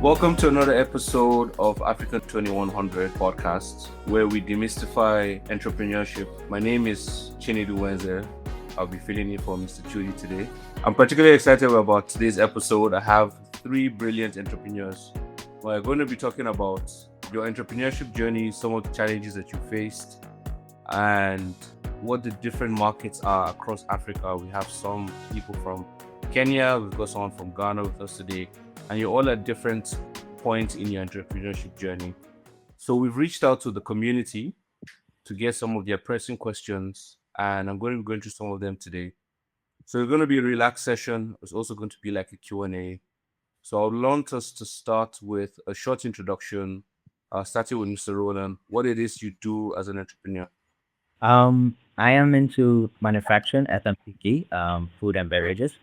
Welcome to another episode of Africa2100 Podcast, where we demystify entrepreneurship. My name is Chinedu. I'll be filling in for Mr. Chudi today. I'm particularly excited about today's episode. I have three brilliant entrepreneurs. We're going to be talking about your entrepreneurship journey, some of the challenges that you faced, and what the different markets are across Africa. We have some people from Kenya, we've got someone from Ghana with us today, and you're all at different points in your entrepreneurship journey. So we've reached out to the community to get some of their pressing questions, and I'm going to be going through some of them today. So it's going to be a relaxed session. It's also going to be like a Q&A. So I would want us to start with a short introduction, starting with Mr. Roland, what it is you do as an entrepreneur. I am into manufacturing, FMCG, food and beverages.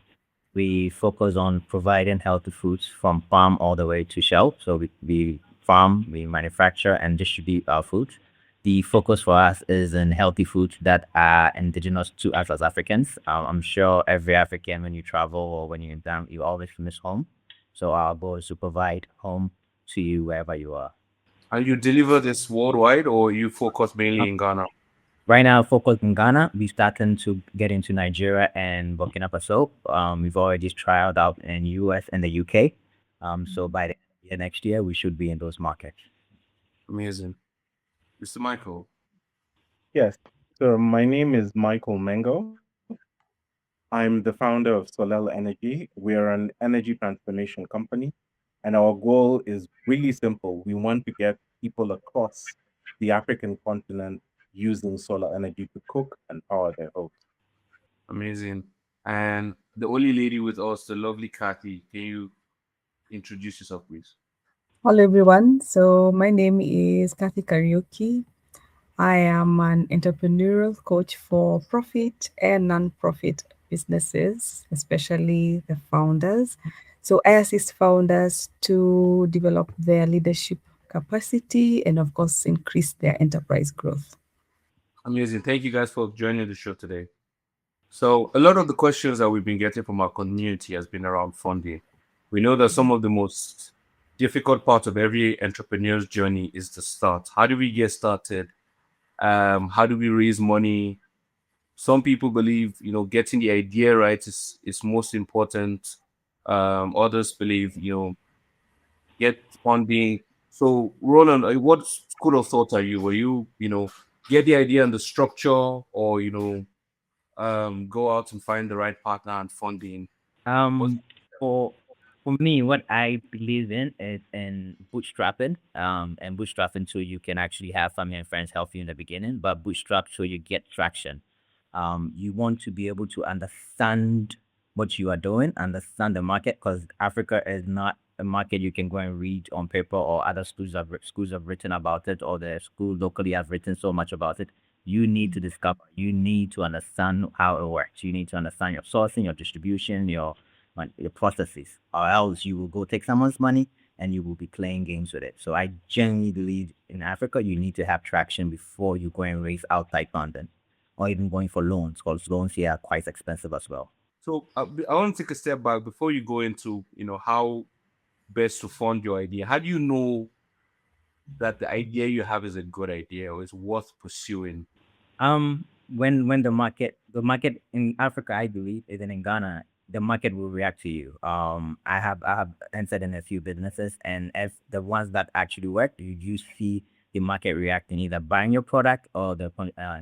We focus on providing healthy foods from farm all the way to shelf. So we farm, we manufacture and distribute our foods. The focus for us is in healthy foods that are indigenous to us as Africans. I'm sure every African, when you travel or when you're in town, you always miss home. So our goal is to provide home to you wherever you are. And you deliver this worldwide, or you focus mainly in Ghana? Right now, focused in Ghana. We're starting to get into Nigeria and Burkina Faso. We've already trialed out in US and the UK. So by the year next year, we should be in those markets. Amazing. Mr. Michael. Yes. So my name is Michael Mengo. I'm the founder of Solel Energy. We're an energy transformation company, and our goal is really simple. We want to get people across the African continent using solar energy to cook and power their homes. Amazing. And the only lady with us, the lovely Cathy, can you introduce yourself, please? Hello, everyone. So, my name is Cathy Kariuki. I am an entrepreneurial coach for profit and non-profit businesses, especially the founders. So, I assist founders to develop their leadership capacity and, of course, increase their enterprise growth. Amazing. Thank you guys for joining the show today. So a lot of the questions that we've been getting from our community has been around funding. We know that some of the most difficult part of every entrepreneur's journey is the start. How do we get started? How do we raise money? Some people believe, getting the idea right is most important. Others believe, get funding. So Roland, what school of thought are you? Were you, get the idea and the structure, or go out and find the right partner and funding? For me, what I believe in is in bootstrapping. And bootstrapping so you can actually have family and friends help you in the beginning, but bootstrap so you get traction. You want to be able to understand what you are doing, understand the market, because Africa is not a market you can go and read on paper, or other schools have written about it, or the school locally have written so much about it. You need to discover, you need to understand how it works. You need to understand your sourcing, your distribution, your processes, or else you will go take someone's money and you will be playing games with it. So I genuinely believe in Africa, you need to have traction before you go and raise outside funding, or even going for loans, because loans here are quite expensive as well. So I want to take a step back before you go into, how best to fund your idea. How do you know that the idea you have is a good idea or is worth pursuing? When the market in Africa, I believe, even in Ghana, the market will react to you. I have entered in a few businesses, and if the ones that actually work, you see the market reacting, either buying your product or the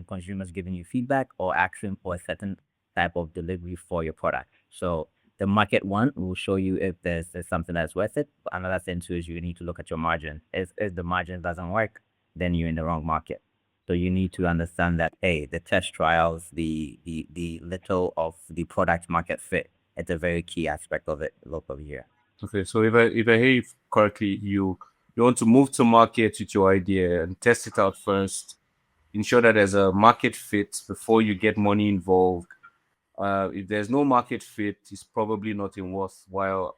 consumers giving you feedback or asking for a certain type of delivery for your product. So the market one will show you if there's something that's worth it. Another thing too is you need to look at your margin. If the margin doesn't work, then you're in the wrong market. So you need to understand that, hey, the test trials, the little of the product market fit, it's a very key aspect of it locally here. Okay, so if I hear you correctly, you want to move to market with your idea and test it out first, ensure that there's a market fit before you get money involved. If there's no market fit, it's probably not a worthwhile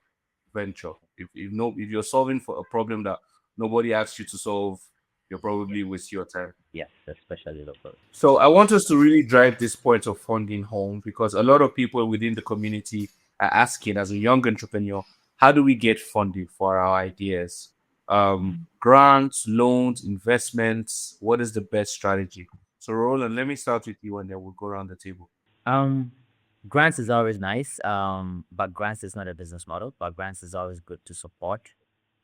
venture. If you're solving for a problem that nobody asked you to solve, you'll probably waste your time. Yeah, especially local. So I want us to really drive this point of funding home, because a lot of people within the community are asking, as a young entrepreneur, how do we get funding for our ideas? Grants, loans, investments. What is the best strategy? So, Roland, let me start with you, and then we'll go around the table. Um, grants is always nice. But grants is not a business model. But grants is always good to support.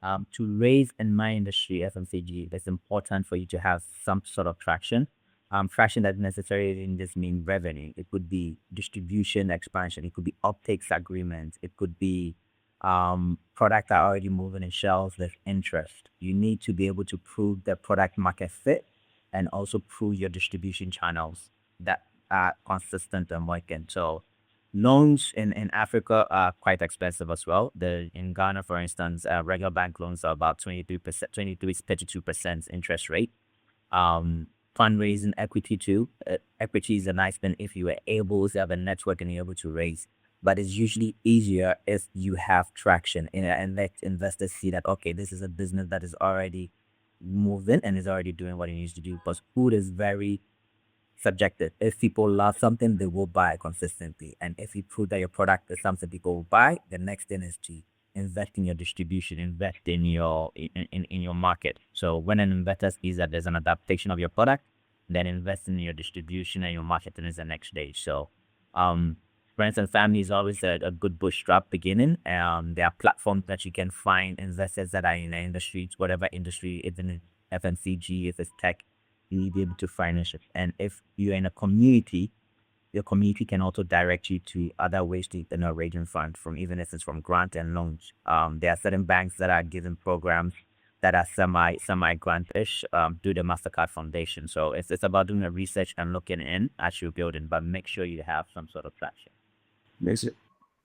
To raise in my industry, FMCG, it's important for you to have some sort of traction. Traction that necessarily didn't just mean revenue. It could be distribution expansion. It could be uptakes agreements. It could be product that are already moving in shelves with interest. You need to be able to prove the product market fit and also prove your distribution channels that are consistent and working. So loans in Africa are quite expensive as well. In Ghana, for instance, regular bank loans are about 23%, 23 32% interest rate. Fundraising equity too. Equity is a nice thing if you are able to have a network and you're able to raise. But it's usually easier if you have traction and let investors see that, okay, this is a business that is already moving and is already doing what it needs to do. Because food is very subjective. If people love something, they will buy consistently. And if you prove that your product is something people will buy, the next thing is to invest in your distribution, invest in your market. So when an investor sees that there's an adaptation of your product, then investing in your distribution and your marketing is the next stage. So friends and family is always a good bootstrap beginning. There are platforms that you can find investors that are in the industry, whatever industry, even FMCG, if it's tech, you need to be able to finance it. And if you're in a community, your community can also direct you to other ways to raising funds from, even if it's from grant and loans. There are certain banks that are giving programs that are semi grantish through the MasterCard Foundation. So it's about doing the research and looking in as you're building, but make sure you have some sort of traction.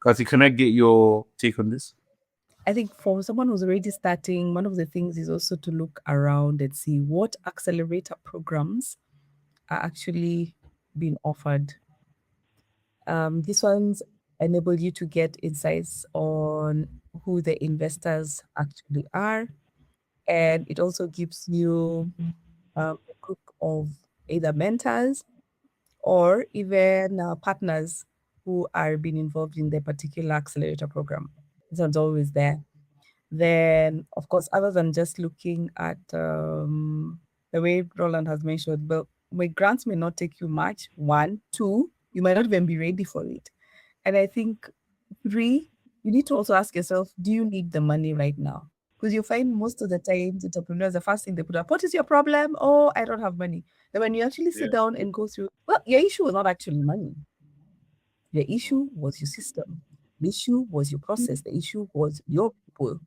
Cathy, can I get your take on this? I think for someone who's already starting, one of the things is also to look around and see what accelerator programs are actually being offered. These ones enable you to get insights on who the investors actually are, and it also gives you a group of either mentors or even partners who are being involved in the particular accelerator program. This one's always there. Then, of course, other than just looking at the way Roland has mentioned, but my grants may not take you much. 1, 2, you might not even be ready for it. And I think 3, you need to also ask yourself, do you need the money right now? Because you find most of the times entrepreneurs, the first thing they put up, what is your problem? Oh, I don't have money. Then when you actually sit down and go through, well, your issue was not actually money. The issue was your system. The issue was your process. The issue was your people.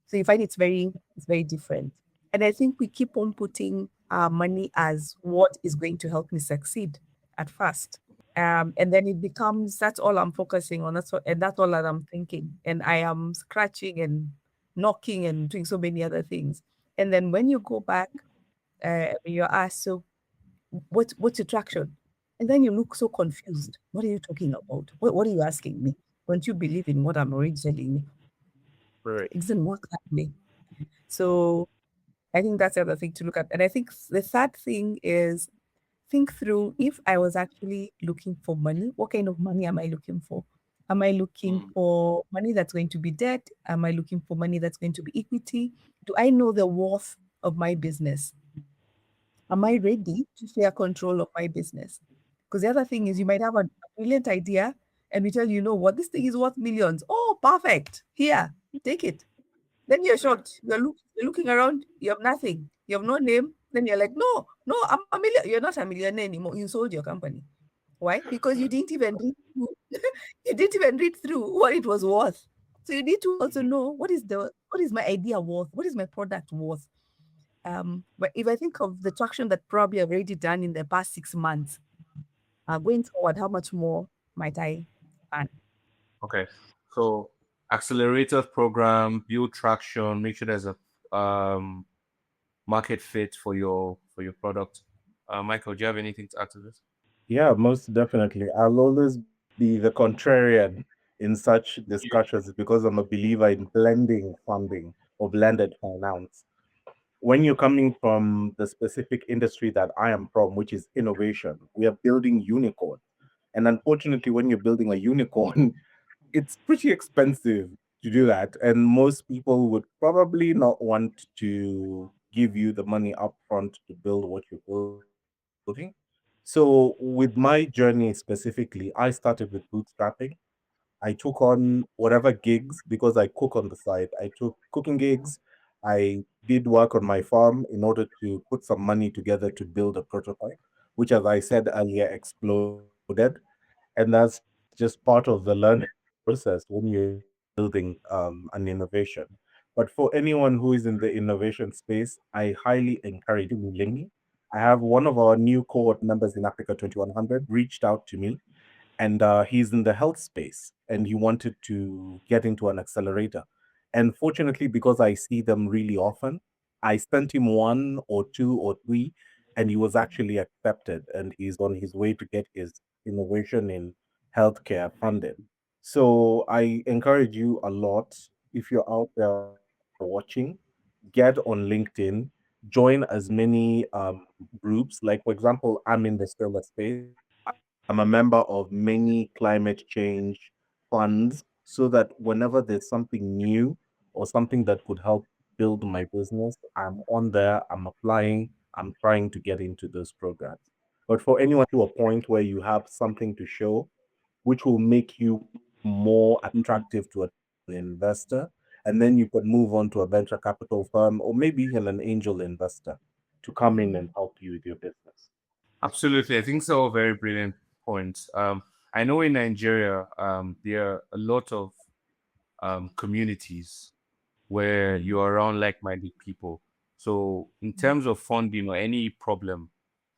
So you find it's very different. And I think we keep on putting our money as what is going to help me succeed at first. And then it becomes, that's all I'm focusing on. That's all that I'm thinking. And I am scratching and knocking and doing so many other things. And then when you go back, you're asked, so what's your traction? And then you look so confused. What are you talking about? What are you asking me? Don't you believe in what I'm already telling you? Right. It doesn't work that way. So I think that's the other thing to look at. And I think the third thing is think through, if I was actually looking for money, what kind of money am I looking for? Am I looking for money that's going to be debt? Am I looking for money that's going to be equity? Do I know the worth of my business? Am I ready to share control of my business? Because the other thing is, you might have a brilliant idea and we tell you, know what, this thing is worth millions. Oh, perfect. Here, take it. Then you're shocked. You're looking around, you have nothing. You have no name. Then you're like, no, I'm a million. You're not a millionaire anymore. You sold your company. Why? Because you didn't even read through, you didn't even read through what it was worth. So you need to also know what is my idea worth? What is my product worth? But if I think of the traction that probably I've already done in the past 6 months, going forward, how much more might I earn? Okay. So accelerator program, build traction, make sure there's a market fit for your product. Michael, do you have anything to add to this? Yeah, most definitely. I'll always be the contrarian in such discussions because I'm a believer in blending funding or blended finance. When you're coming from the specific industry that I am from, which is innovation, we are building unicorn. And unfortunately, when you're building a unicorn, it's pretty expensive to do that. And most people would probably not want to give you the money upfront to build what you're building. So, with my journey specifically, I started with bootstrapping. I took on whatever gigs because I cook on the side. I took cooking gigs. I did work on my farm in order to put some money together to build a prototype, which, as I said earlier, exploded. And that's just part of the learning process when you're building an innovation. But for anyone who is in the innovation space, I highly encourage you to link me. I have one of our new cohort members in Africa 2100 reached out to me, and he's in the health space and he wanted to get into an accelerator. And fortunately, because I see them really often, I sent him one or two or three, and he was actually accepted, and he's on his way to get his innovation in healthcare funded. So I encourage you a lot, if you're out there watching, get on LinkedIn, join as many groups. Like, for example, I'm in the solar space. I'm a member of many climate change funds, so that whenever there's something new or something that could help build my business, I'm on there, I'm applying, I'm trying to get into those programs. But for anyone to a point where you have something to show, which will make you more attractive to an investor, and then you could move on to a venture capital firm or maybe even an angel investor to come in and help you with your business. Absolutely. I think so. Very brilliant points. I know in Nigeria, there are a lot of communities where you're around like-minded people. So in terms of funding or any problem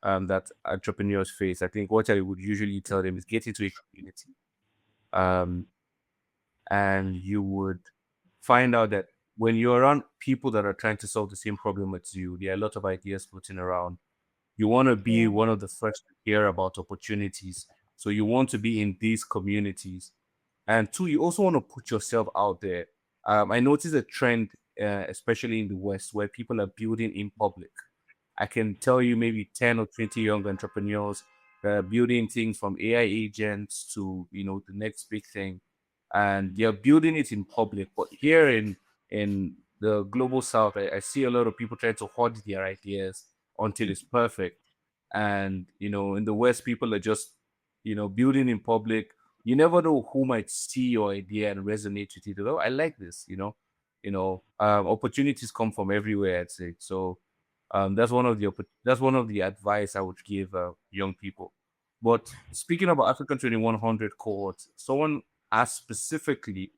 that entrepreneurs face, I think what I would usually tell them is get into a community. Um, and you would find out that when you're around people that are trying to solve the same problem as you, there are a lot of ideas floating around. You want to be Yeah. one of the first to hear about opportunities. So you want to be in these communities. And two, you also want to put yourself out there. I noticed a trend, especially in the West, where people are building in public. I can tell you maybe 10 or 20 young entrepreneurs that are building things from AI agents to, the next big thing. And they're building it in public. But here in the global south, I see a lot of people trying to hoard their ideas until it's perfect. And, in the West, people are just, building in public. You never know who might see your idea and resonate with it. Oh, I like this, opportunities come from everywhere, I'd say. So that's one of the advice I would give young people. But speaking about African 2100 cohorts, someone asked specifically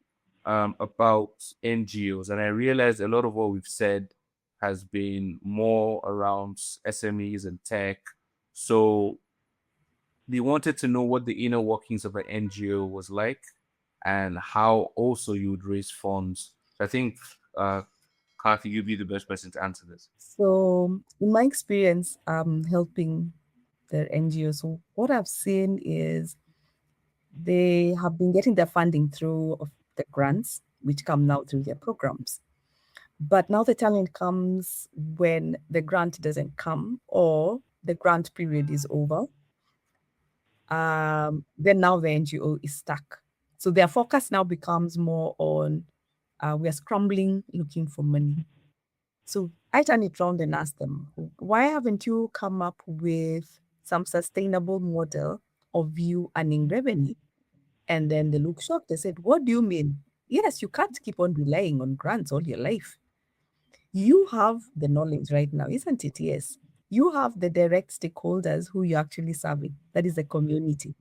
about NGOs, and I realized a lot of what we've said has been more around SMEs and tech. So they wanted to know what the inner workings of an NGO was like and how also you would raise funds. I think, Kathy, you'd be the best person to answer this. So, in my experience, helping the NGOs, what I've seen is they have been getting their funding through of the grants, which come now through their programs. But now the challenge comes when the grant doesn't come or the grant period is over. Then now the NGO is stuck. So their focus now becomes more on we are scrambling looking for money. So I turn it around and ask them, why haven't you come up with some sustainable model of you earning revenue? And then they look shocked. They said, what do you mean? Yes, you can't keep on relying on grants all your life. You have the knowledge right now, isn't it? Yes. You have the direct stakeholders who you're actually serving. That is the community,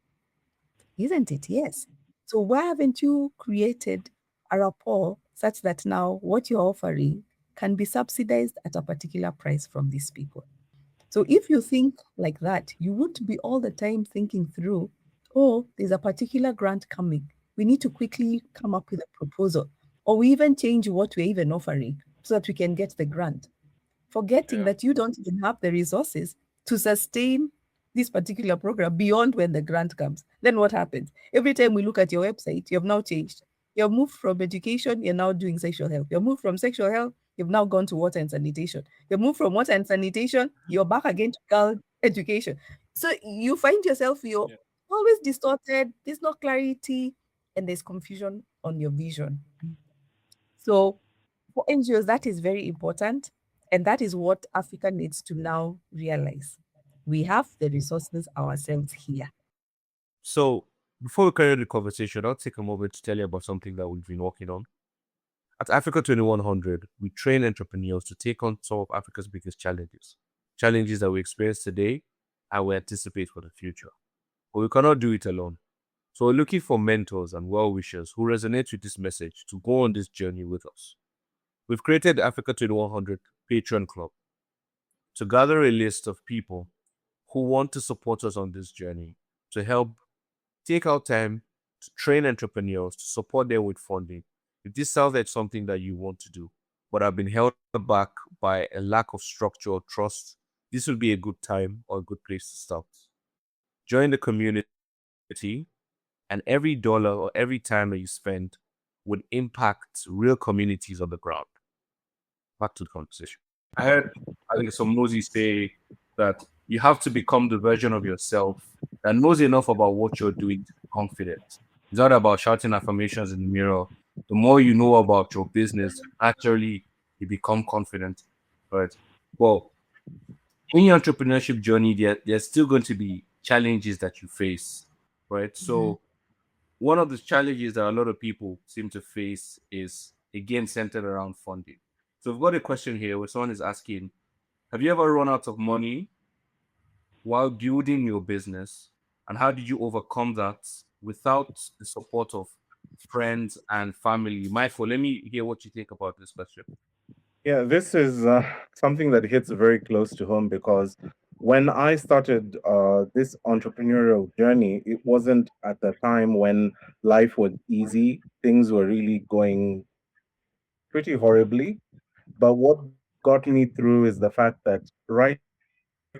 isn't it? Yes. So why haven't you created a rapport such that now what you're offering can be subsidized at a particular price from these people? So if you think like that, you won't be all the time thinking through, oh, there's a particular grant coming. We need to quickly come up with a proposal, or we even change what we're even offering so that we can get the grant, forgetting Yeah. that you don't even have the resources to sustain this particular program beyond when the grant comes. Then what happens? Every time we look at your website, you've now changed. You've moved from education, you're now doing sexual health. You've moved from sexual health, you've now gone to water and sanitation. You've moved from water and sanitation, you're back again to girl education. So you find yourself, you're Yeah. always distorted, there's no clarity, and there's confusion on your vision. So for NGOs, that is very important. And that is what Africa needs to now realize. We have the resources ourselves here. So before we carry on the conversation, I'll take a moment to tell you about something that we've been working on. At Africa 2100, we train entrepreneurs to take on some of Africa's biggest challenges that we experience today and we anticipate for the future. But we cannot do it alone. So we're looking for mentors and well-wishers who resonate with this message to go on this journey with us. We've created the Africa 2100 Patreon Club to gather a list of people who want to support us on this journey, to help take out time to train entrepreneurs, to support them with funding. If this sounds like something that you want to do, but have been held back by a lack of structure or trust, this will be a good time or a good place to start. Join the community, and every dollar or every time that you spend would impact real communities on the ground. Back to the conversation. I think some Moses say that you have to become the version of yourself that knows enough about what you're doing to be confident. It's not about shouting affirmations in the mirror. The more you know about your business, naturally you become confident. Right? Well, in your entrepreneurship journey, there's still going to be challenges that you face, right? So one of the challenges that a lot of people seem to face is, again, centered around funding. So I've got a question here where someone is asking, have you ever run out of money while building your business? And how did you overcome that without the support of friends and family? Michael, let me hear what you think about this question. Yeah, this is something that hits very close to home because when I started this entrepreneurial journey, it wasn't at the time when life was easy. Things were really going pretty horribly. But what got me through is the fact that right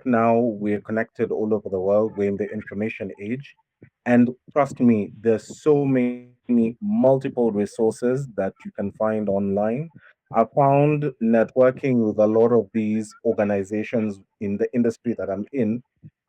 now we're connected all over the world. We're in the information age. And trust me, there's so many multiple resources that you can find online. I found networking with a lot of these organizations in the industry that I'm in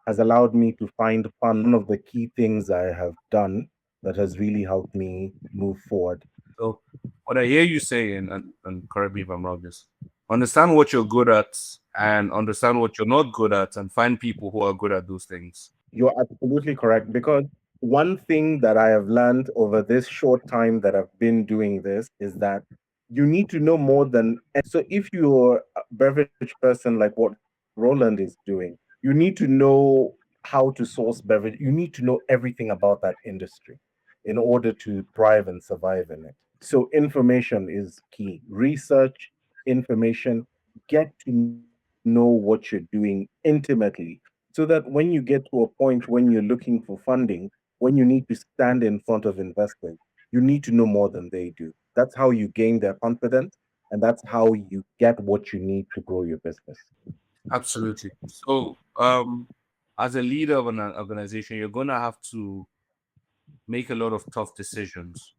has allowed me to find fun. One of the key things I have done that has really helped me move forward. So what I hear you saying, and correct me if I'm wrong, is understand what you're good at and understand what you're not good at and find people who are good at those things. You're absolutely correct. Because one thing that I have learned over this short time that I've been doing this is that you need to know more than. So, if you're a beverage person like what Roland is doing, you need to know how to source beverage. You need to know everything about that industry in order to thrive and survive in it. So, information is key. Research, information, get to know what you're doing intimately so that when you get to a point when you're looking for funding, when you need to stand in front of investors, you need to know more than they do. That's how you gain their confidence, and that's how you get what you need to grow your business. Absolutely. So, as a leader of an organization, you're going to have to make a lot of tough decisions,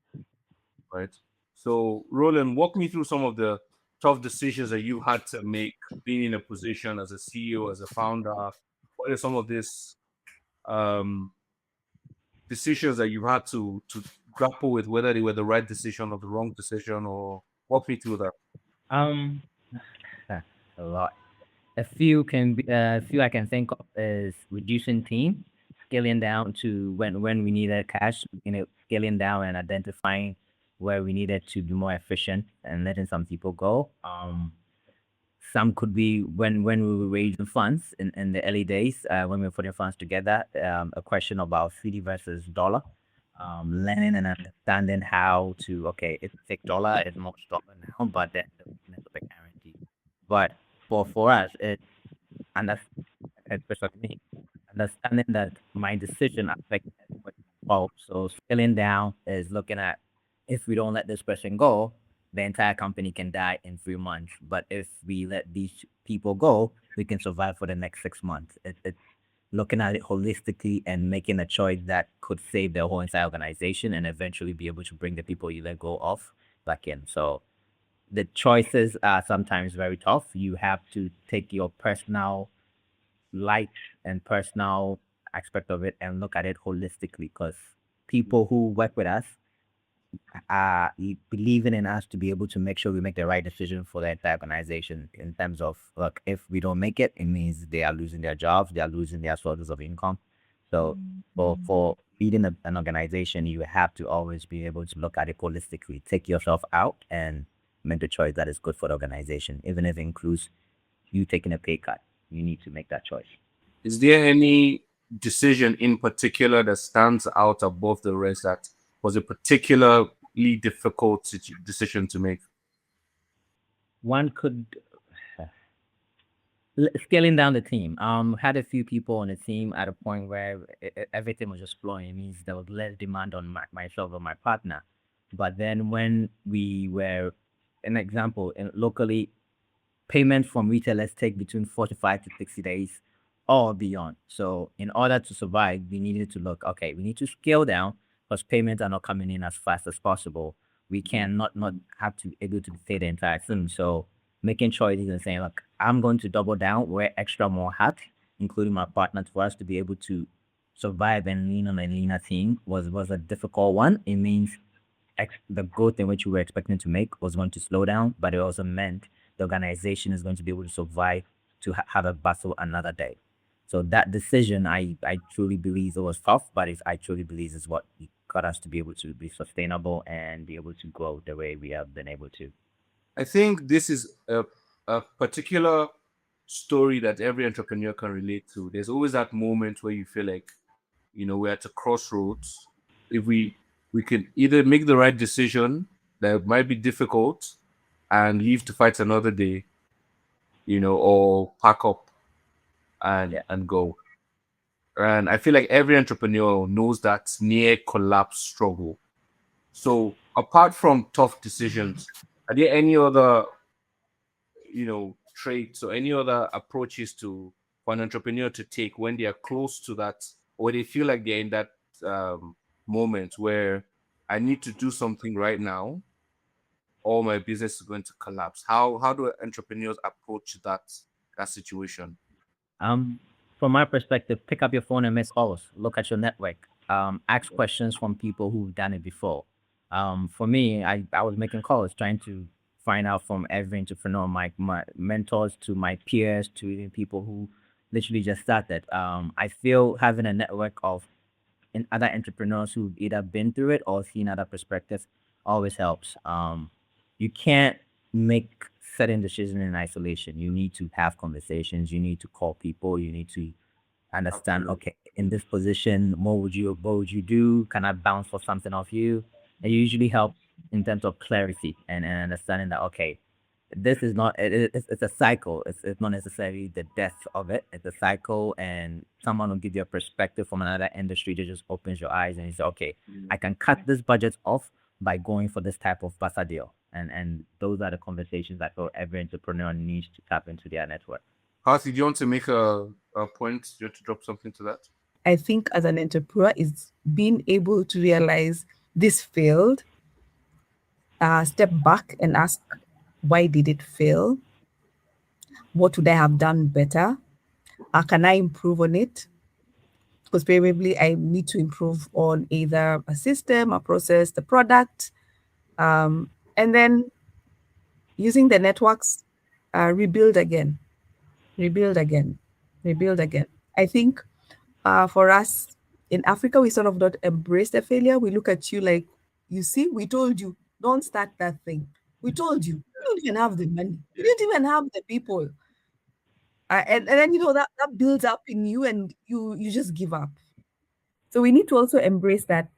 right? So, Roland, walk me through some of the tough decisions that you had to make being in a position as a CEO, as a founder. What are some of these um, decisions that you had to grapple with, whether they were the right decision or the wrong decision, or walk me through that? Um, a lot. A few I can think of is reducing team, scaling down to when we needed cash, scaling down and identifying where we needed to be more efficient and letting some people go. Some could be when we were raising funds in the early days, when we were putting funds together, a question about cedi versus dollar, learning and understanding how to, okay, it's $6, it's more dollar now, but then the weakness of the guarantee. But for us, and that's especially me, understanding that my decision affects everybody involved. So scaling down is looking at, if we don't let this person go, the entire company can die in 3 months. But if we let these people go, we can survive for the next 6 months. It's looking at it holistically and making a choice that could save the whole entire organization and eventually be able to bring the people you let go of back in. So the choices are sometimes very tough. You have to take your personal life and personal aspect of it and look at it holistically, because people who work with us believing in us to be able to make sure we make the right decision for the entire organization in terms of, look, if we don't make it, it means they are losing their jobs, they are losing their sources of income. So for leading an organization, you have to always be able to look at it holistically, take yourself out and make the choice that is good for the organization, even if it includes you taking a pay cut. You need to make that choice. Is there any decision in particular that stands out above the rest that was a particularly difficult decision to make? One could scaling down the team. Had a few people on the team at a point where everything was just flowing. It means there was less demand on myself or my partner. But then when we were, an example, locally, payments from retailers take between 45 to 60 days or beyond. So in order to survive, we needed to look, okay, we need to scale down because payments are not coming in as fast as possible. We can not have to able to pay the entire thing. So making choices and saying, look, I'm going to double down, wear extra more hats, including my partner, for us to be able to survive and lean on a leaner team was a difficult one. It means the growth in which we were expecting to make was going to slow down, but it also meant the organization is going to be able to survive to have a battle another day. So that decision, I truly believe it was tough, but I truly believe is what got us to be able to be sustainable and be able to grow the way we have been able to. I think this is a particular story that every entrepreneur can relate to. There's always that moment where you feel like, we're at a crossroads. If we can either make the right decision that might be difficult and leave to fight another day, or pack up and go. And I feel like every entrepreneur knows that near collapse struggle. So apart from tough decisions, are there any other, traits or any other approaches for an entrepreneur to take when they are close to that, or they feel like they're in that moment where I need to do something right now, or my business is going to collapse? How do entrepreneurs approach that situation? From my perspective, pick up your phone and miss calls. Look at your network. Ask questions from people who've done it before. For me, I was making calls, trying to find out from every entrepreneur, my mentors to my peers to even people who literally just started. I feel having a network of other entrepreneurs who've either been through it or seen other perspectives always helps. You can't make certain decisions in isolation. You need to have conversations. You need to call people. You need to understand, okay, in this position, what would you do? Can I bounce for something off you? It usually helps in terms of clarity and understanding that, okay, this is not, it's a cycle. It's not necessarily the death of it. It's a cycle, and someone will give you a perspective from another industry that just opens your eyes and you say, okay, I can cut this budget off by going for this type of basa deal. And those are the conversations that every entrepreneur needs to tap into their network. Cathy, do you want to make a point? Do you want to drop something to that? I think as an entrepreneur is being able to realize this failed, step back and ask, why did it fail? What would I have done better? Can I improve on it? Because probably I need to improve on either a system, a process, the product, and then using the networks, rebuild again. I think for us in Africa, we sort of don't embrace the failure. We look at you like, you see, we told you, don't start that thing. We told you, you don't even have the money. You didn't even have the people. And then, that builds up in you and you just give up. So we need to also embrace that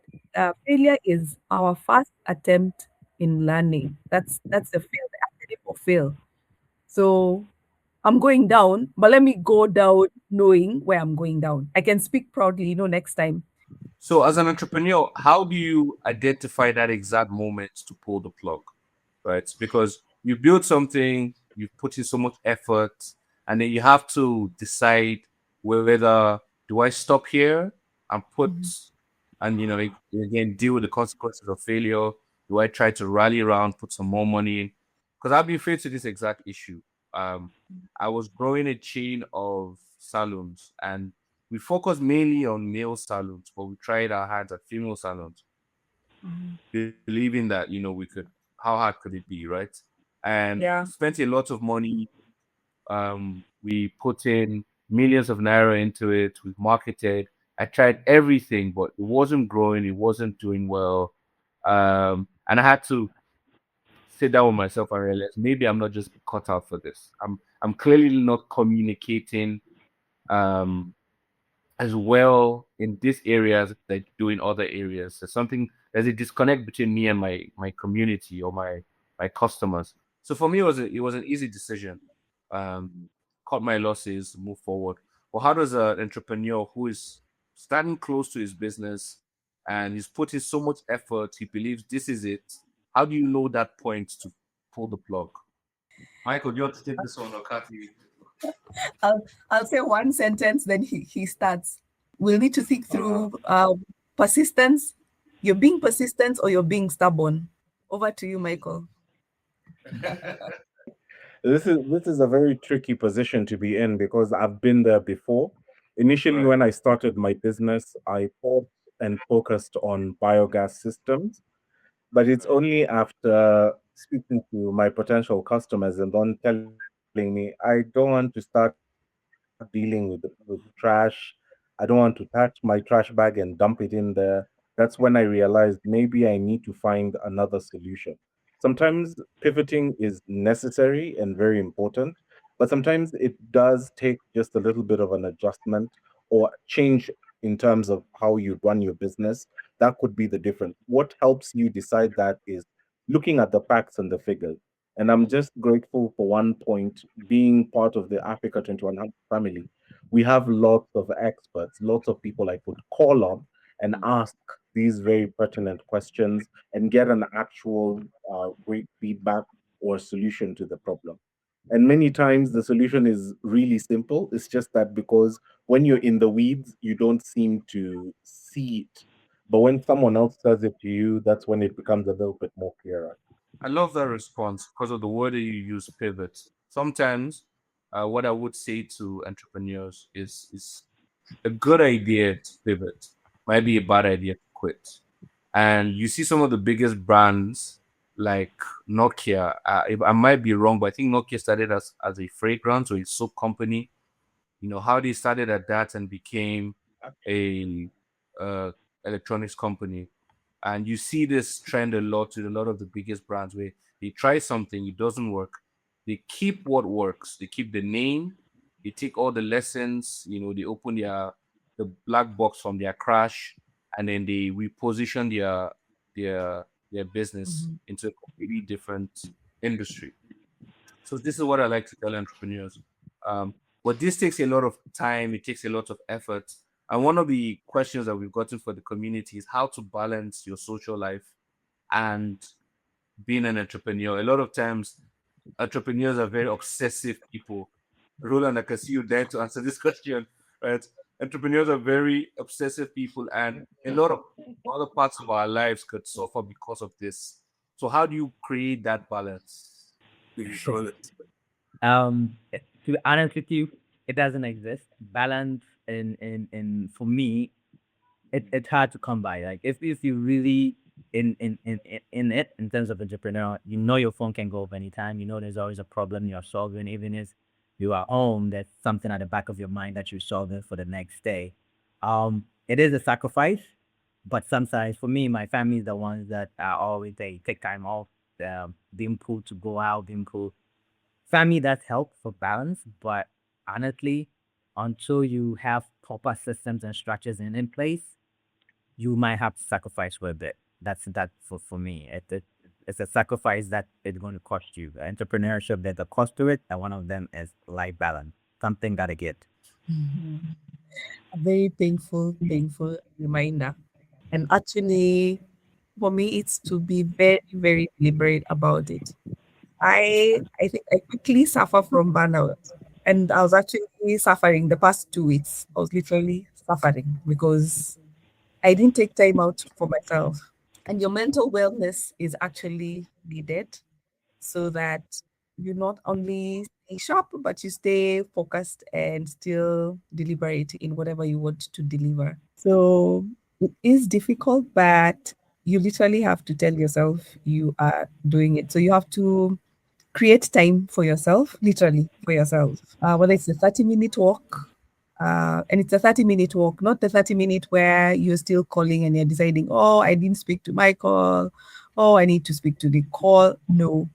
failure is our first attempt in learning. That's the fail, the acronym for fail. So I'm going down, but let me go down knowing where I'm going down. I can speak proudly, next time. So as an entrepreneur, how do you identify that exact moment to pull the plug, right? Because you build something, you put in so much effort, and then you have to decide whether do I stop here and put, and again deal with the consequences of failure. Do I try to rally around, put some more money in? Because I've been faced with this exact issue. I was growing a chain of salons, and we focus mainly on male salons, but we tried our hands at female salons. believing that we could. How hard could it be, right? And Yeah. spent a lot of money. We put in millions of naira into it. We marketed. I tried everything, but it wasn't growing. It wasn't doing well. And I had to sit down with myself and realize maybe I'm not just cut out for this. I'm clearly not communicating um, as well in these areas that I do in other areas. There's a disconnect between me and my community or my customers. So for me, it was an easy decision. Cut my losses, move forward. Well, how does an entrepreneur who is standing close to his business and he's putting so much effort, he believes this is it? How do you know that point to pull the plug? Michael, do you want to take this one or Kathy? I'll say one sentence, then he starts. We'll need to think through persistence. You're being persistent or you're being stubborn. Over to you, Michael. This is a very tricky position to be in because I've been there before. Initially, Right. when I started my business, I thought and focused on biogas systems, but it's only after speaking to my potential customers and then telling me, I don't want to start dealing with trash. I don't want to touch my trash bag and dump it in there. That's when I realized maybe I need to find another solution. Sometimes pivoting is necessary and very important, but sometimes it does take just a little bit of an adjustment or change in terms of how you run your business. That could be the difference. What helps you decide that is looking at the facts and the figures. And I'm just grateful for one point, being part of the Africa 2100 family. We have lots of experts, lots of people I could call on and ask these very pertinent questions and get an actual great feedback or solution to the problem. And many times the solution is really simple. It's just that because when you're in the weeds, you don't seem to see it. But when someone else says it to you, that's when it becomes a little bit more clearer. I love that response because of the word that you use, pivot. Sometimes, what I would say to entrepreneurs is a good idea to pivot might be a bad idea to quit. And you see some of the biggest brands like Nokia. I might be wrong, but I think Nokia started as a fragrance or a soap company. How they started at that and became a uh, electronics company. And you see this trend a lot with a lot of the biggest brands where they try something, it doesn't work. They keep what works. They keep the name. They take all the lessons. They open the black box from their crash, and then they reposition their business into a completely different industry. So this is what I like to tell entrepreneurs. Um, but this takes a lot of time. It takes a lot of effort. And one of the questions that we've gotten for the community is how to balance your social life and being an entrepreneur. A lot of times, entrepreneurs are very obsessive people. Roland, I can see you there to answer this question, right? Entrepreneurs are very obsessive people, and a lot of other parts of our lives could suffer because of this. So, how do you create that balance? To be honest with you, it doesn't exist. Balance in for me, it's hard to come by. Like if you really in it in terms of entrepreneur, your phone can go off anytime. There's always a problem you're solving, even if you are home. There's something at the back of your mind that you're solving for the next day. It is a sacrifice, but sometimes for me, my family is the ones that are always they take time off, being pulled to go out, being pulled. Family does help for balance, but honestly, until you have proper systems and structures in place, you might have to sacrifice for a bit. That's that for me. It's a sacrifice that it's going to cost you. Entrepreneurship, there's a cost to it, and one of them is life balance. Something gotta get. A very painful reminder. And actually, for me, it's to be very, very deliberate about it. I think I quickly suffer from burnout. And I was actually suffering the past 2 weeks. I was literally suffering because I didn't take time out for myself. And your mental wellness is actually needed so that you not only stay sharp, but you stay focused and still deliberate in whatever you want to deliver. So it is difficult, but you literally have to tell yourself you are doing it. So you have to create time for yourself, literally for yourself. Whether it's a 30-minute walk, and it's a 30-minute walk, not the 30-minute where you're still calling and you're deciding, oh, I didn't speak to Michael. Oh, I need to speak to the call. No,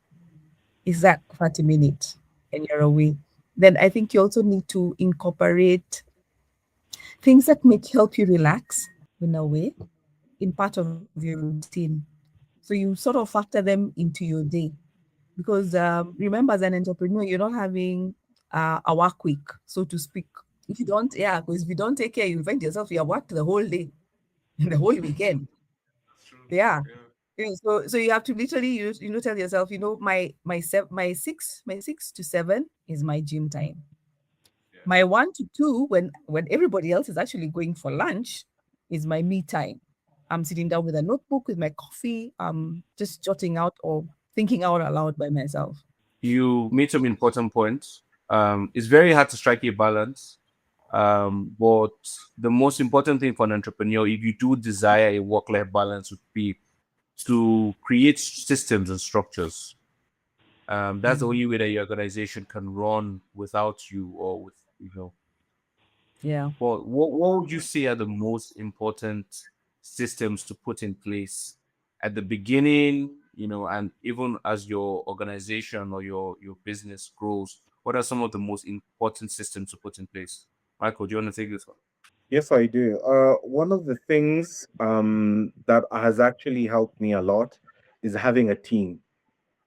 it's that 30 minutes and you're away. Then I think you also need to incorporate things that make help you relax in a way in part of your routine. So you sort of factor them into your day. Because remember, as an entrepreneur, you're not having a work week, so to speak. If you don't, yeah, because if you don't take care, you'll find yourself you have worked the whole day, the whole weekend. Yeah. So you have to literally tell yourself, my 6 to 7 is my gym time. My 1 to 2, when everybody else is actually going for lunch, is my me time. I'm sitting down with a notebook with my coffee, just jotting out or thinking out aloud by myself. You made some important points. It's very hard to strike a balance. But the most important thing for an entrepreneur, if you do desire a work-life balance, would be to create systems and structures. That's the only way that your organization can run without you or with, Yeah. Well, what would you say are the most important systems to put in place at the beginning, and even as your organization or your business grows? What are some of the most important systems to put in place? Michael, do you want to take this one? Yes, I do. One of the things that has actually helped me a lot is having a team.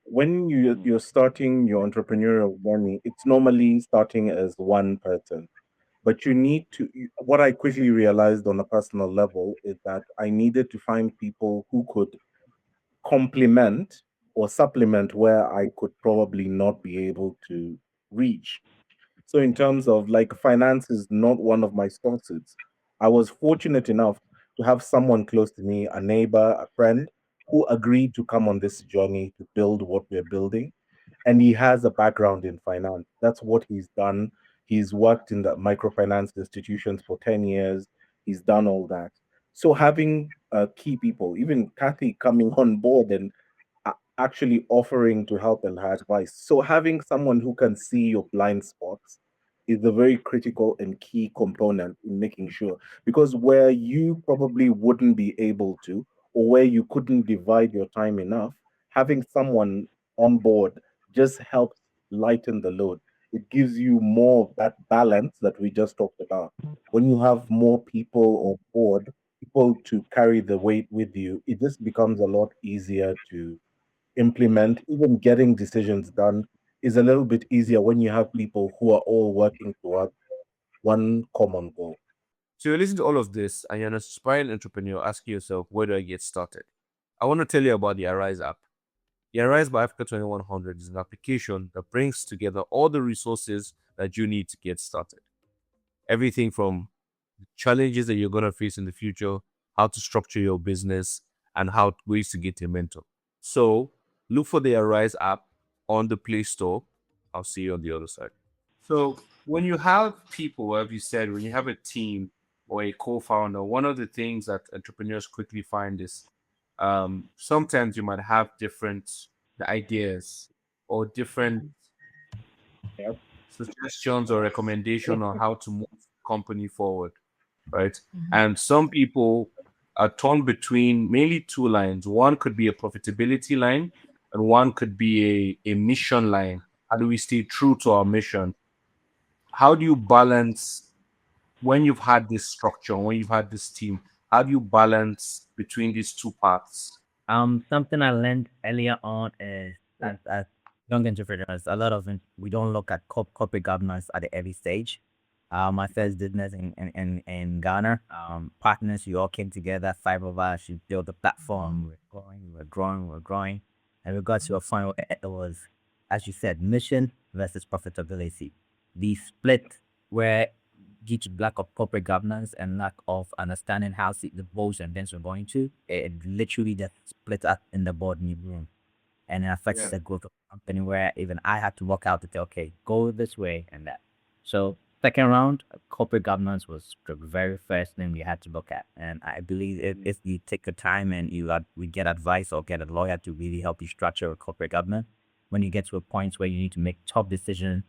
When you're starting your entrepreneurial journey, it's normally starting as one person. But you need to, what I quickly realized on a personal level is that I needed to find people who could complement or supplement where I could probably not be able to reach. So, in terms of like finance is not one of my sources. I was fortunate enough to have someone close to me, a neighbor, a friend, who agreed to come on this journey to build what we're building. And he has a background in finance. That's what he's done. He's worked in the microfinance institutions for 10 years. He's done all that. So having key people, even Kathy coming on board and actually offering to help and her advice. So having someone who can see your blind spots is a very critical and key component in making sure, because where you probably wouldn't be able to, or where you couldn't divide your time enough, having someone on board just helps lighten the load. It gives you more of that balance that we just talked about. When you have more people on board, people to carry the weight with you, it just becomes a lot easier to implement. Even getting decisions done is a little bit easier when you have people who are all working towards one common goal. So you listen to all of this and you're an aspiring entrepreneur asking yourself, where do I get started? I want to tell you about the Arise app. The Arise by Africa 2100 is an application that brings together all the resources that you need to get started. Everything from the challenges that you're going to face in the future, how to structure your business, and how ways to get a mentor. So look for the Arise app on the Play Store. I'll see you on the other side. So when you have people, as you said, when you have a team or a co-founder, one of the things that entrepreneurs quickly find is sometimes you might have different ideas or different Yep. suggestions or recommendation on how to move company forward, right? And some people are torn between mainly two lines. One could be a profitability line, and one could be a mission line. How do we stay true to our mission? How do you balance when you've had this structure, when you've had this team? How do you balance between these two paths? Something I learned earlier on is as young entrepreneurs, a lot of we don't look at corporate governance at the early stage. My first business in Ghana, partners, we all came together, 5 of us, we built a platform, we're growing, and we got to a final, it was, as you said, mission versus profitability. The split where due to lack of corporate governance and lack of understanding how the goals and things we're going to, it literally just split us in the board room. And it affects the growth of the company where even I had to work out to say, okay, go this way and that. So Second round, corporate governance was the very first thing we had to look at. And I believe if you take the time and we get advice or get a lawyer to really help you structure a corporate governance, when you get to a point where you need to make tough decisions,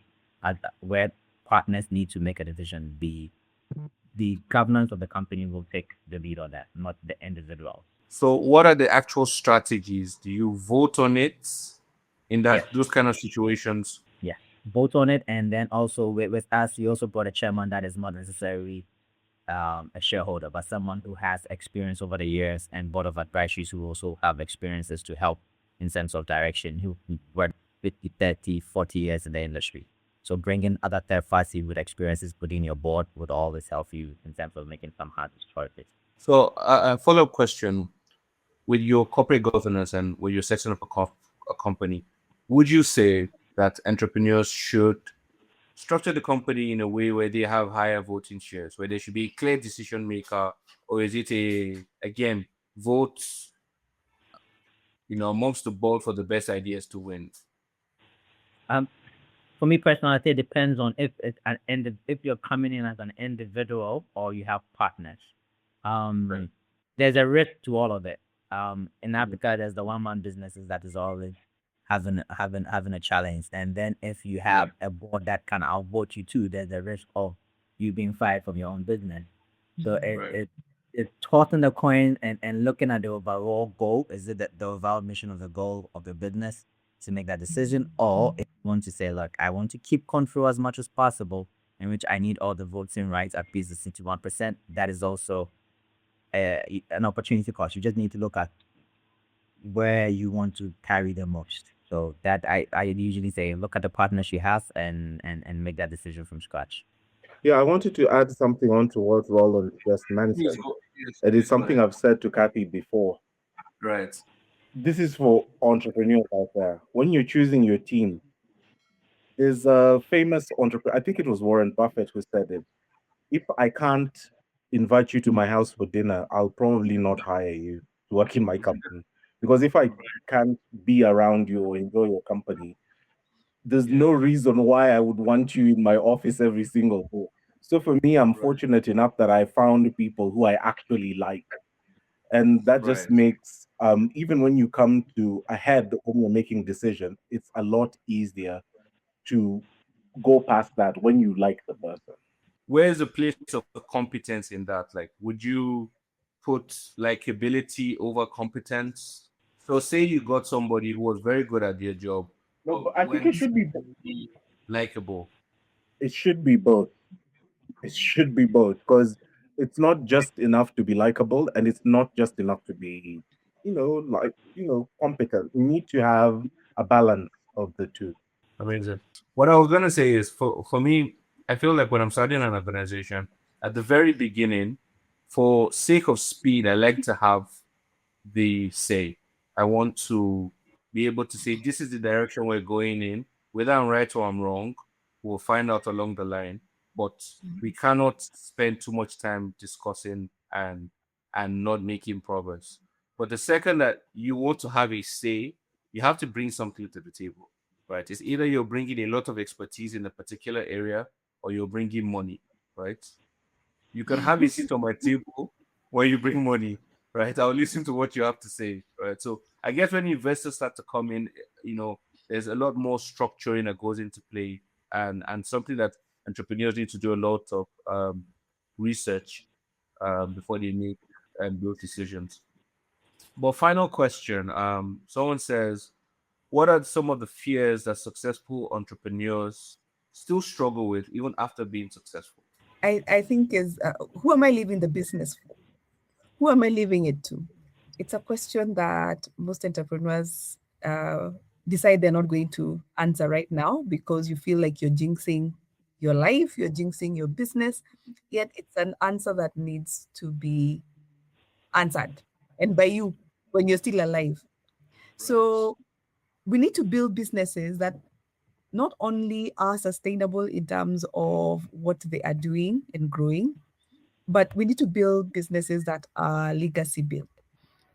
where partners need to make a decision, the governance of the company will take the lead on that, not the individual. So, what are the actual strategies? Do you vote on it in those kind of situations? Yeah, vote on it, and then also with us, you also brought a chairman that is not necessarily a shareholder, but someone who has experience over the years, and board of advisories who also have experiences to help in sense of direction, who worked 50, 30, 40 years in the industry. So bringing other third parties with experiences within your board would always help you in terms of making some hard choices. So, a follow-up question: with your corporate governance and with your setting up a company, would you say that entrepreneurs should structure the company in a way where they have higher voting shares, where there should be a clear decision maker, or is it again votes, amongst the board for the best ideas to win? For me personally, I think it depends on if it's if you're coming in as an individual or you have partners. Right. There's a risk to all of it. In Africa, there's the one-man businesses that is always having a challenge, and then if you have a board that can outvote you too, there's a risk of you being fired from your own business. So Right. it's tossing the coin and looking at the overall goal. Is it the overall mission of the goal of the business to make that decision, or if you want to say, look, I want to keep control as much as possible, in which I need all the voting rights at least 61%. That is also an opportunity cost. You just need to look at where you want to carry the most. So that I usually say, look at the partners you have and make that decision from scratch. Yeah, I wanted to add something on to what Roland just Please mentioned. go. Yes, It please is go something ahead. I've said to Cathy before. Right. This is for entrepreneurs out there. When you're choosing your team, there's a famous entrepreneur, I think it was Warren Buffett who said it. If I can't invite you to my house for dinner, I'll probably not hire you to work in my company. Because if I can't be around you or enjoy your company, there's no reason why I would want you in my office every single day. So for me, I'm fortunate enough that I found people who I actually like. And that just Right. makes even when you come to ahead when you're making decisions, it's a lot easier to go past that when you like the person. Where's the place of the competence in that? Like, would you put likability over competence? So, say you got somebody who was very good at their job, No, but but I think it should be likable. it should be both. It should be both because it's not just enough to be likable and it's not just enough to be, competent. You need to have a balance of the two. Amazing. What I was gonna say is, for me, I feel like when I'm starting an organization, at the very beginning, for sake of speed, I like to have the say. I want to be able to say this is the direction we're going in, whether I'm right or I'm wrong. We'll find out along the line, but we cannot spend too much time discussing and not making progress. But the second that you want to have a say, you have to bring something to the table, right? It's either you're bringing a lot of expertise in a particular area or you're bringing money, right? You can have a seat on my table when you bring money, right? I'll listen to what you have to say, right? So I guess when investors start to come in, there's a lot more structuring that goes into play, and something that entrepreneurs need to do a lot of research before they make and build decisions. But final question: someone says, what are some of the fears that successful entrepreneurs still struggle with even after being successful? I think is who am I leaving the business for? Who am I leaving it to? It's a question that most entrepreneurs decide they're not going to answer right now because you feel like you're jinxing your life, you're jinxing your business. Yet it's an answer that needs to be answered, and by you when you're still alive. So we need to build businesses that not only are sustainable in terms of what they are doing and growing, but we need to build businesses that are legacy built.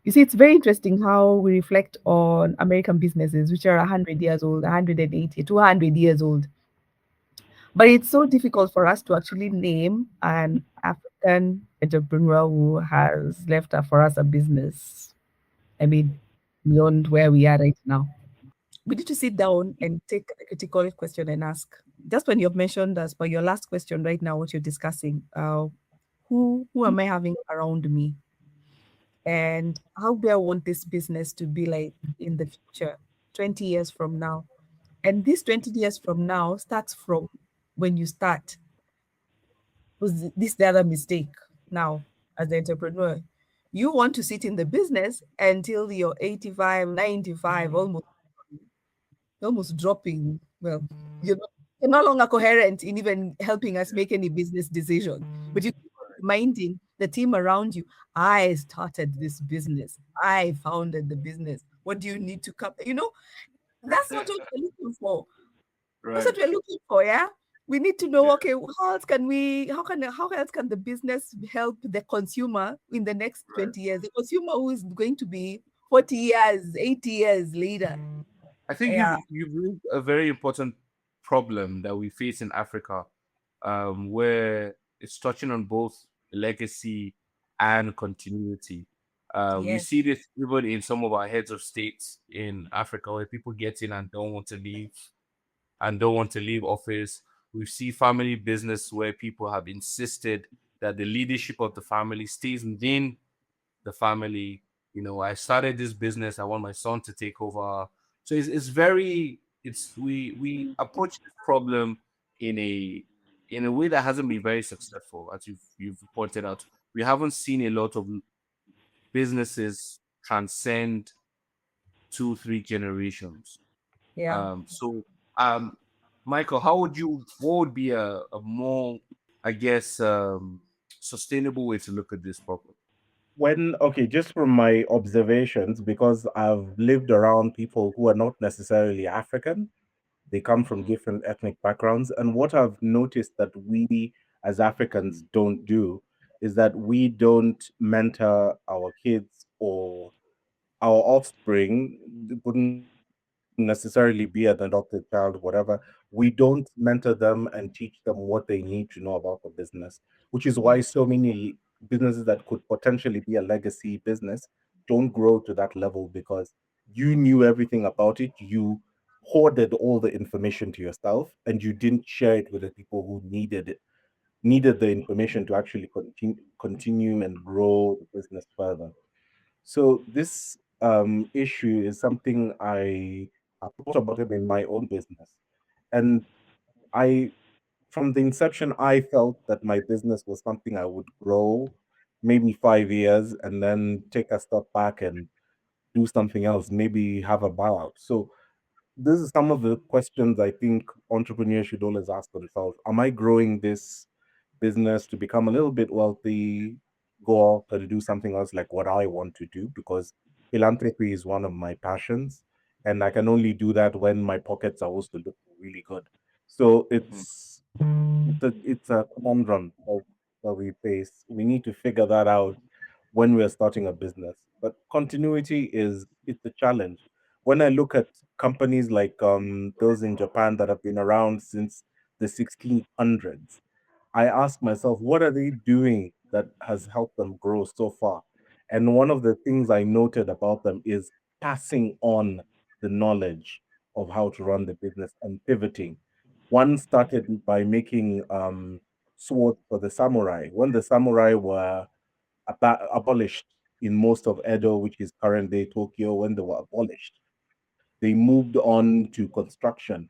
You see, it's very interesting how we reflect on American businesses, which are 100 years old, 180, 200 years old. But it's so difficult for us to actually name an African entrepreneur who has left for us a business. I mean, beyond where we are right now. We need to sit down and take a critical question and ask. Just when you've mentioned as per your last question right now, what you're discussing, who am I having around me? And how do I want this business to be like in the future, 20 years from now? And this 20 years from now starts from when you start. Was this the other mistake now as the entrepreneur? You want to sit in the business until you're 85, 95, almost dropping. Well, you're no longer coherent in even helping us make any business decision. But you keep on reminding the team around you, I started this business. I founded the business. What do you need to come? That's not what we're looking for. That's Right. what we're looking for, yeah. We need to know, okay, how else can the business help the consumer in the next Right. 20 years? The consumer who is going to be 40 years, 80 years later. I think Yeah. you've raised a very important problem that we face in Africa, where it's touching on both legacy and continuity. We Yes. see this even in some of our heads of states in Africa, where people get in and don't want to leave office. We see family business where people have insisted that the leadership of the family stays within the family. I started this business. I want my son to take over. So it's very we approach this problem in a way that hasn't been very successful, as you've pointed out. We haven't seen a lot of businesses transcend 2, 3 generations. Yeah. So um Michael, what would be a more, I guess, sustainable way to look at this problem? Okay, just from my observations, because I've lived around people who are not necessarily African, they come from different ethnic backgrounds. And what I've noticed that we as Africans don't do is that we don't mentor our kids or our offspring. It wouldn't necessarily be an adopted child, whatever. We don't mentor them and teach them what they need to know about the business, which is why so many businesses that could potentially be a legacy business don't grow to that level, because you knew everything about it. You hoarded all the information to yourself and you didn't share it with the people who needed the information to actually continue and grow the business further. So this issue is something I thought about it in my own business, and I from the inception I felt that my business was something I would grow maybe 5 years and then take a step back and do something else, maybe have a buyout. So this is some of the questions I think entrepreneurs should always ask themselves. Am I growing this business to become a little bit wealthy, go off and do something else like what I want to do? Because philanthropy is one of my passions, and I can only do that when my pockets are also looking really good. So it's a conundrum that we face. We need to figure that out when we're starting a business. But continuity is it's a challenge. When I look at companies like those in Japan that have been around since the 1600s, I ask myself, what are they doing that has helped them grow so far? And one of the things I noted about them is passing on the knowledge of how to run the business and pivoting. One started by making swords for the samurai. When the samurai were abolished in most of Edo, which is current day Tokyo, when they were abolished, they moved on to construction,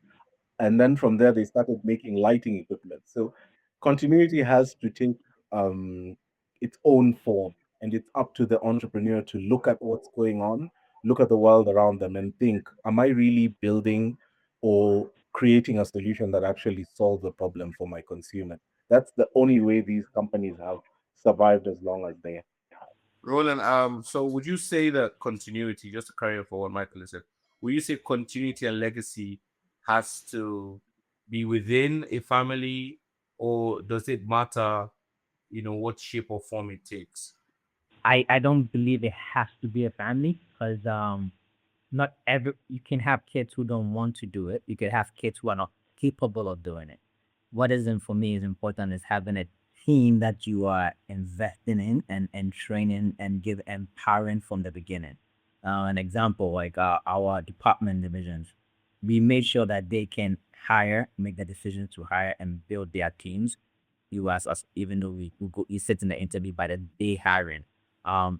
and then from there they started making lighting equipment. So continuity has to take um, its own form, and it's up to the entrepreneur to look at what's going on, look at the world around them, and think, am I really building or creating a solution that actually solves a problem for my consumer? That's the only way these companies have survived as long as they have. Roland, so would you say that continuity, just to carry on for what Michael has said, would you say continuity and legacy has to be within a family, or does it matter, what shape or form it takes? I don't believe it has to be a family because not every you can have kids who don't want to do it. You can have kids who are not capable of doing it. what isn't for me is important is having a team that you are investing in and training and give empowering from the beginning. An example, like our department divisions, we made sure that they can hire, make the decision to hire and build their teams. You ask us, even though we sit in the interview by the day hiring.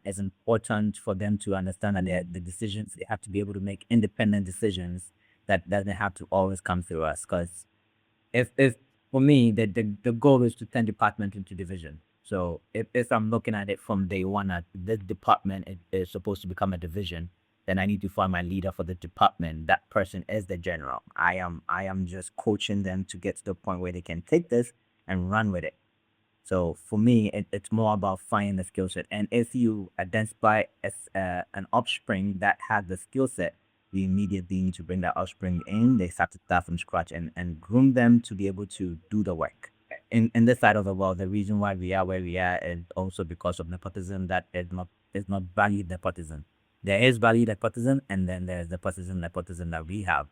It's important for them to understand that the decisions they have to be able to make independent decisions that doesn't have to always come through us. Because if for me the goal is to turn department into division. So if I'm looking at it from day one that this department is supposed to become a division, then I need to find my leader for the department. That person is the general. I am just coaching them to get to the point where they can take this and run with it. So for me, it's more about finding the skill set. And if you identify as an offspring that has the skill set, you immediately need to bring that offspring in. They have to start from scratch and groom them to be able to do the work. In this side of the world, the reason why we are where we are is also because of nepotism that is not valued nepotism. There is valued nepotism, and then there's the nepotism that we have.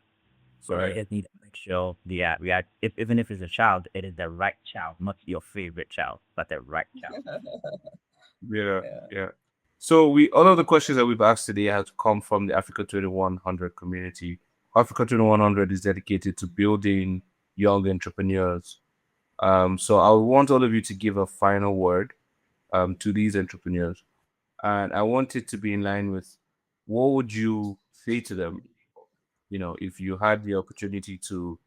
So we just need to make sure we are even if it's a child, it is the right child, not your favorite child, but the right child. Yeah, yeah. So all of the questions that we've asked today have come from the Africa 2100 community. Africa 2100 is dedicated to building young entrepreneurs. So I want all of you to give a final word to these entrepreneurs. And I want it to be in line with what would you say to them, if you had the opportunity to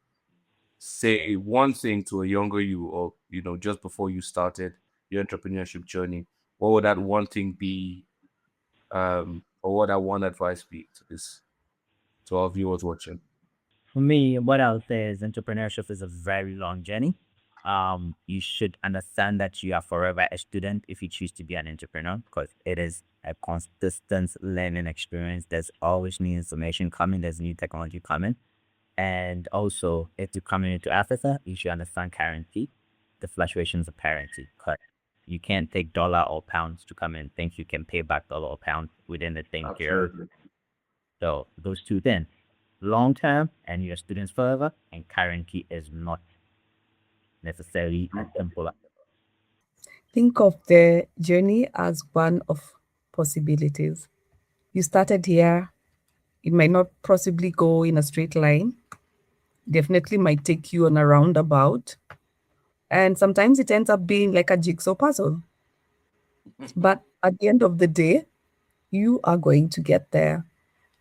say one thing to a younger you, or just before you started your entrepreneurship journey, what would that one thing be, or what that one advice be to our viewers watching? For me, what I'll say is entrepreneurship is a very long journey. You should understand that you are forever a student if you choose to be an entrepreneur, because it is a consistent learning experience. There's always new information coming, there's new technology coming. And also, if you're coming into Africa, you should understand currency, the fluctuations of currency. 'Cause you can't take dollar or pounds to come and think you can pay back dollar or pound within the same period. Absolutely. So those two things, long term and you're students forever, and currency is not necessarily as simple. Think of the journey as one of possibilities. You started here, it might not possibly go in a straight line, definitely might take you on a roundabout, and sometimes it ends up being like a jigsaw puzzle. But at the end of the day, you are going to get there.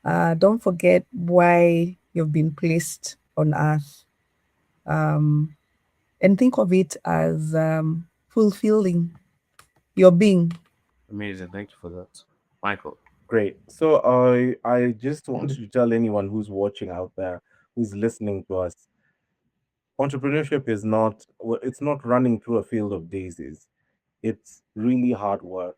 Don't forget why you've been placed on earth, and think of it as fulfilling your being. Amazing. Thank you for that, Michael. Great. So I just wanted to tell anyone who's watching out there, who's listening to us, entrepreneurship is not, well, it's not running through a field of daisies. It's really hard work.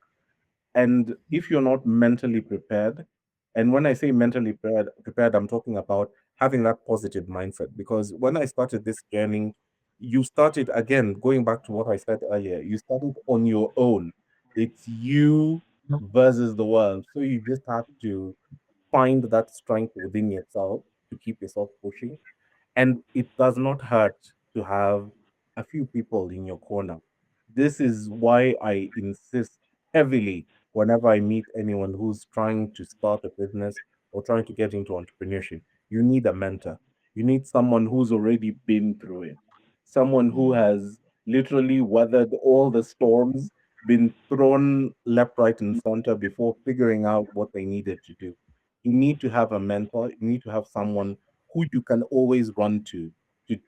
And if you're not mentally prepared, and when I say mentally prepared, I'm talking about having that positive mindset. Because when I started this journey, you started, again, going back to what I said earlier, you started on your own. It's you versus the world. So you just have to find that strength within yourself to keep yourself pushing. And it does not hurt to have a few people in your corner. This is why I insist heavily whenever I meet anyone who's trying to start a business or trying to get into entrepreneurship. You need a mentor. You need someone who's already been through it, someone who has literally weathered all the storms, been thrown left, right, and center before figuring out what they needed to do. You need to have a mentor. You need to have someone who you can always run to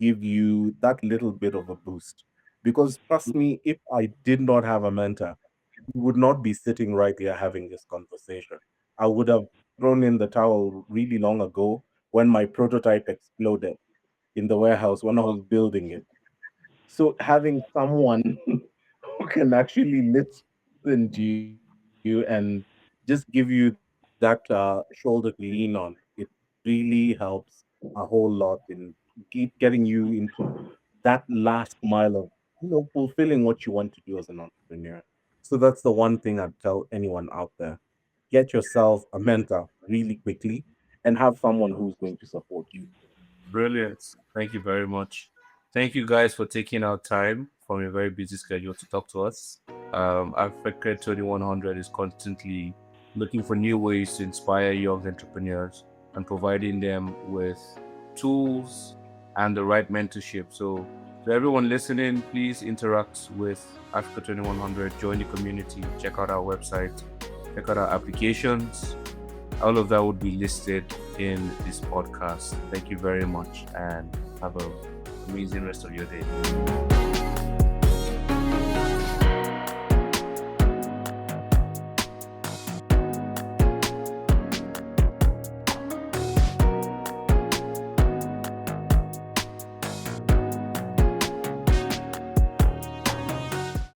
give you that little bit of a boost. Because trust me, if I did not have a mentor, we would not be sitting right here having this conversation. I would have thrown in the towel really long ago when my prototype exploded in the warehouse when I was building it. So having someone who can actually listen to you and just give you that shoulder to lean on, it really helps a whole lot in getting you into that last mile of fulfilling what you want to do as an entrepreneur. So that's the one thing I'd tell anyone out there. Get yourself a mentor really quickly and have someone who's going to support you. Brilliant. Thank you very much. Thank you guys for taking out time from your very busy schedule to talk to us. Africa2100 is constantly looking for new ways to inspire young entrepreneurs and providing them with tools and the right mentorship. So to everyone listening, please interact with Africa2100, join the community, check out our website, check out our applications. All of that would be listed in this podcast. Thank you very much and have an amazing rest of your day.